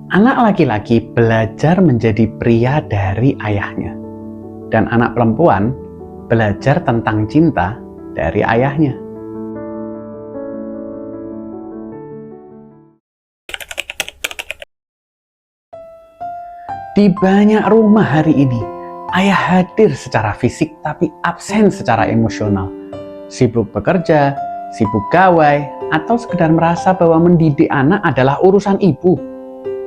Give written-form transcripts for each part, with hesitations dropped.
Anak laki-laki belajar menjadi pria dari ayahnya, dan anak perempuan belajar tentang cinta dari ayahnya. Di banyak rumah hari ini, ayah hadir secara fisik tapi absen secara emosional. Sibuk bekerja, sibuk gawai, atau sekedar merasa bahwa mendidik anak adalah urusan ibu.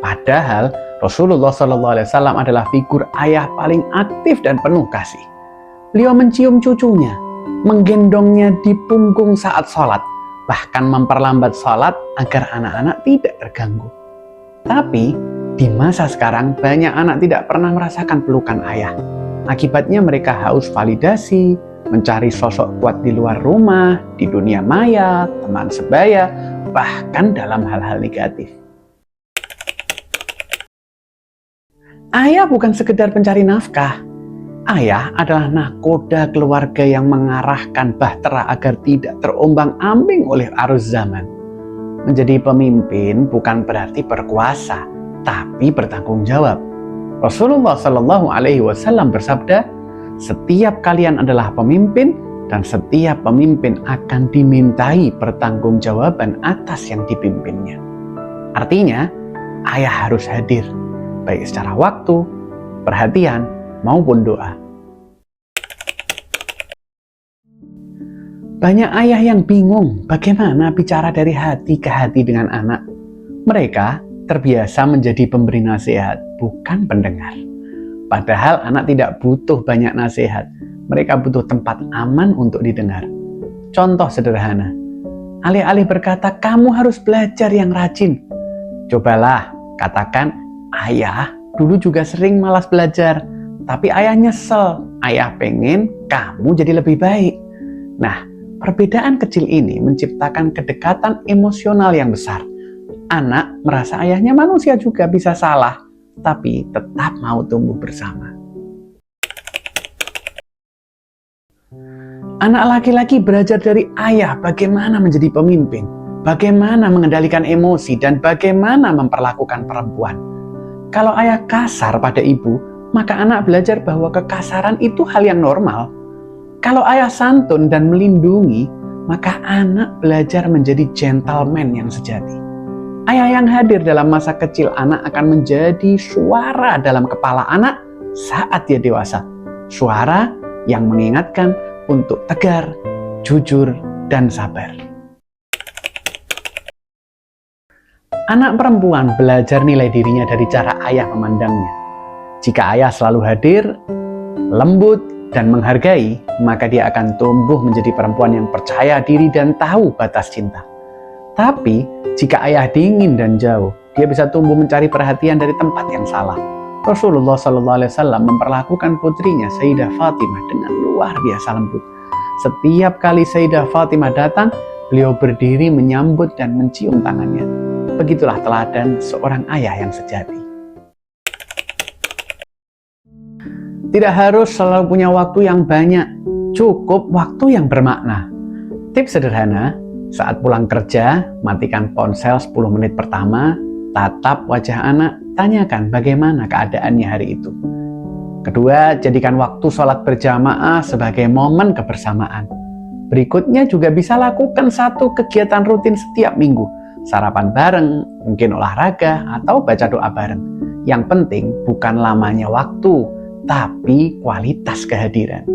Padahal Rasulullah SAW adalah figur ayah paling aktif dan penuh kasih. Beliau mencium cucunya, menggendongnya di punggung saat sholat, bahkan memperlambat sholat agar anak-anak tidak terganggu. Tapi di masa sekarang banyak anak tidak pernah merasakan pelukan ayah. Akibatnya mereka haus validasi, mencari sosok kuat di luar rumah, di dunia maya, teman sebaya, bahkan dalam hal-hal negatif. Ayah bukan sekedar pencari nafkah. Ayah adalah nahkoda keluarga yang mengarahkan bahtera agar tidak terombang-ambing oleh arus zaman. Menjadi pemimpin bukan berarti berkuasa, tapi bertanggung jawab. Rasulullah SAW bersabda, setiap kalian adalah pemimpin dan setiap pemimpin akan dimintai pertanggungjawaban atas yang dipimpinnya. Artinya, ayah harus hadir, baik secara waktu, perhatian, maupun doa. Banyak ayah yang bingung bagaimana bicara dari hati ke hati dengan anak. Mereka terbiasa menjadi pemberi nasihat, bukan pendengar. Padahal anak tidak butuh banyak nasihat, mereka butuh tempat aman untuk didengar. Contoh sederhana, alih-alih berkata, kamu harus belajar yang rajin. Cobalah katakan, ayah dulu juga sering malas belajar, tapi ayah nyesel, ayah pengen kamu jadi lebih baik. Nah, perbedaan kecil ini menciptakan kedekatan emosional yang besar. Anak merasa ayahnya manusia juga bisa salah, tapi tetap mau tumbuh bersama. Anak laki-laki belajar dari ayah bagaimana menjadi pemimpin, bagaimana mengendalikan emosi, dan bagaimana memperlakukan perempuan. Kalau ayah kasar pada ibu, maka anak belajar bahwa kekasaran itu hal yang normal. Kalau ayah santun dan melindungi, maka anak belajar menjadi gentleman yang sejati. Ayah yang hadir dalam masa kecil anak akan menjadi suara dalam kepala anak saat dia dewasa. Suara yang mengingatkan untuk tegar, jujur, dan sabar. Anak perempuan belajar nilai dirinya dari cara ayah memandangnya. Jika ayah selalu hadir, lembut, dan menghargai, maka dia akan tumbuh menjadi perempuan yang percaya diri dan tahu batas cinta. Tapi, jika ayah dingin dan jauh, dia bisa tumbuh mencari perhatian dari tempat yang salah. Rasulullah SAW memperlakukan putrinya Sayyidah Fatimah dengan luar biasa lembut. Setiap kali Sayyidah Fatimah datang, beliau berdiri menyambut dan mencium tangannya. Begitulah teladan seorang ayah yang sejati. Tidak harus selalu punya waktu yang banyak, cukup waktu yang bermakna. Tips sederhana, saat pulang kerja, matikan ponsel 10 menit pertama, tatap wajah anak, tanyakan bagaimana keadaannya hari itu. Kedua, jadikan waktu sholat berjamaah sebagai momen kebersamaan. Berikutnya juga bisa lakukan satu kegiatan rutin setiap minggu, sarapan bareng, mungkin olahraga, atau baca doa bareng. Yang penting bukan lamanya waktu, tapi kualitas kehadiran.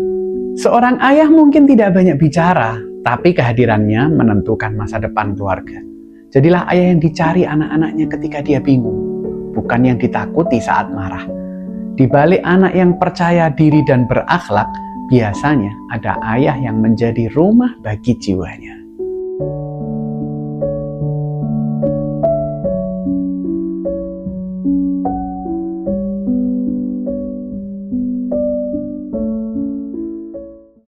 Seorang ayah mungkin tidak banyak bicara, tapi kehadirannya menentukan masa depan keluarga. Jadilah ayah yang dicari anak-anaknya ketika dia bingung, bukan yang ditakuti saat marah. Di balik anak yang percaya diri dan berakhlak, biasanya ada ayah yang menjadi rumah bagi jiwanya.